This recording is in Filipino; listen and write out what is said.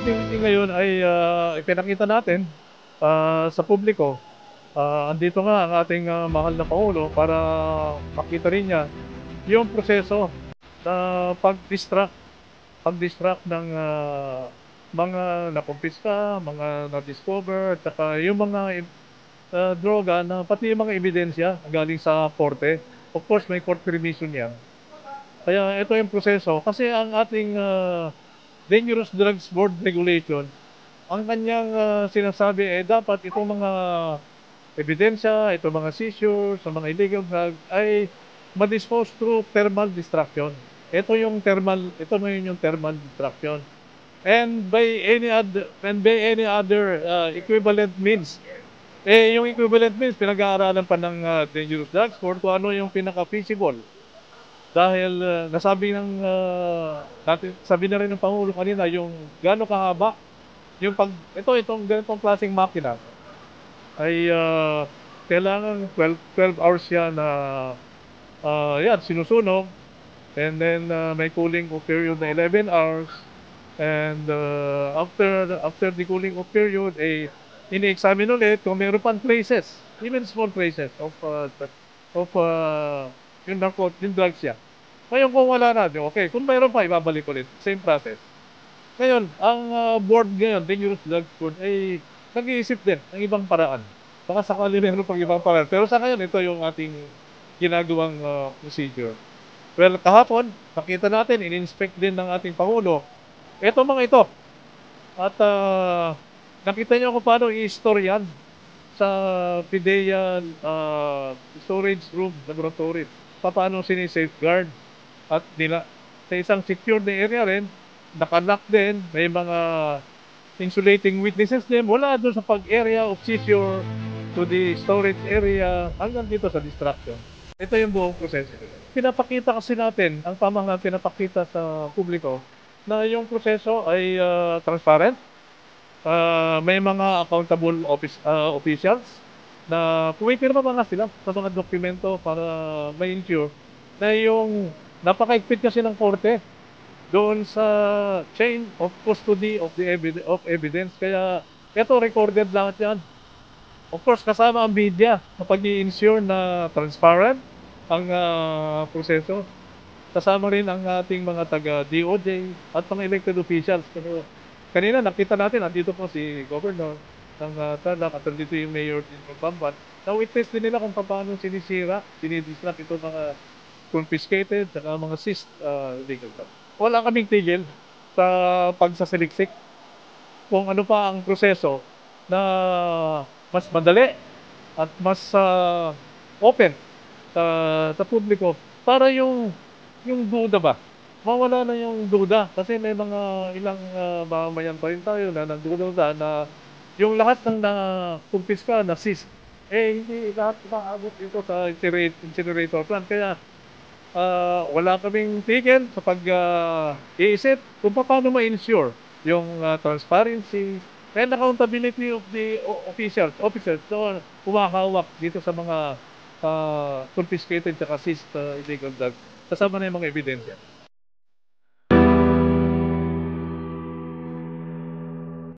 activity ngayon ay ipinakita natin sa publiko. Andito nga ang ating mahal na Pangulo para makita rin niya yung proseso na pag-distract ng mga nakumpiska, mga na-discover, at saka yung mga droga na pati yung mga ebidensya galing sa korte. Of course, may court permission yan. Kaya ito yung proseso kasi ang ating Dangerous Drugs Board Regulation, ang kanyang sinasabi dapat itong mga ebidensya, itong mga seizures, sa mga illegal drug ay ma-dispose through thermal destruction. Ito na yun yung thermal destruction. And by any other equivalent means. Yung equivalent means, pinag-aaralan pa ng Dangerous Drugs Board kung ano yung pinaka-feasible. Dahil sabi na rin ng Pangulo kanina, yung gaano kahaba, itong ganitong klaseng makina ay kailangan 12 hours yan na yan, sinusunog. And then may cooling off period na 11 hours. And after the cooling off period, ini-examine ulit kung meron pang traces, even small traces of yung drugs yan. Ngayon kung wala na, okay. Kung mayroon pa, ibabalik ulit. Same process. Ngayon, ang board ngayon, Dangerous Drugs Board, ay nag-iisip din ng ibang paraan. Baka sakali meron pang ibang paraan. Pero sa ngayon, ito yung ating ginagawang procedure. Well, kahapon, nakita natin, in-inspect din ng ating Pangulo, mga ito. At nakita niyo kung paano i-store yan sa PIDEA storage room laboratory. Paano sinisafeguard at nila sa isang secured na area rin, nakalock din, may mga insulating witnesses din, wala doon sa pag-area of seizure to the storage area hanggang dito sa destruction. Ito yung buong proseso. Pinapakita kasi natin, ang pamahalaan pinapakita sa publiko na yung proseso ay transparent. May mga accountable officials na pumipirma pa nga sila sa mga dokumento para ma-ensure na yung napakaigpit kasi ng korte doon sa chain of custody of evidence. Kaya ito recorded lahat yan. Of course, kasama ang media sa pag-i-ensure na transparent ang proseso. Kasama rin ang ating mga taga-DOJ at mga elected officials. Pero kanina nakita natin, andito po si Governor ng Tarlac at andito yung Mayor din ng Bamban. Na-witness din nila kung paano sinidistract ito mga confiscated at mga seized legal drugs. Wala kaming tigil sa pagsasaliksik kung ano pa ang proseso na mas madali at mas open sa publiko para yung duda ba, mawala na yung duda kasi may mga ilang mamamayan pa rin tayo na nagdududa na yung lahat ng nakumpiska na seize hindi lahat maabot dito sa incinerator plant. Kaya wala kaming tigil sa pag-iisip kung paano ma-ensure yung transparency and accountability of the officers na humakahawak dito sa mga confiscated at seized illegal drugs. Kasama na yung mga ebidensya.